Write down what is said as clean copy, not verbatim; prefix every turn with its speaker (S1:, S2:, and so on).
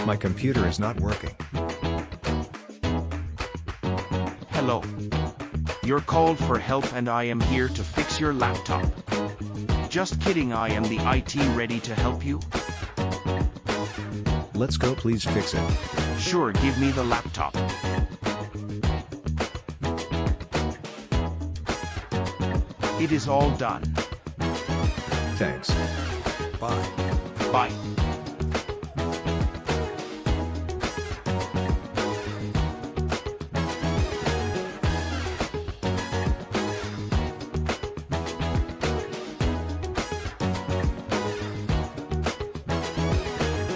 S1: My computer is not working.
S2: Hello. You're called for help and I am here to fix your laptop. Just kidding, I am the IT ready to help you.
S1: Let's go, please fix it.
S2: Sure, give me the laptop. It is all done.
S1: Thanks. Bye.
S2: Bye.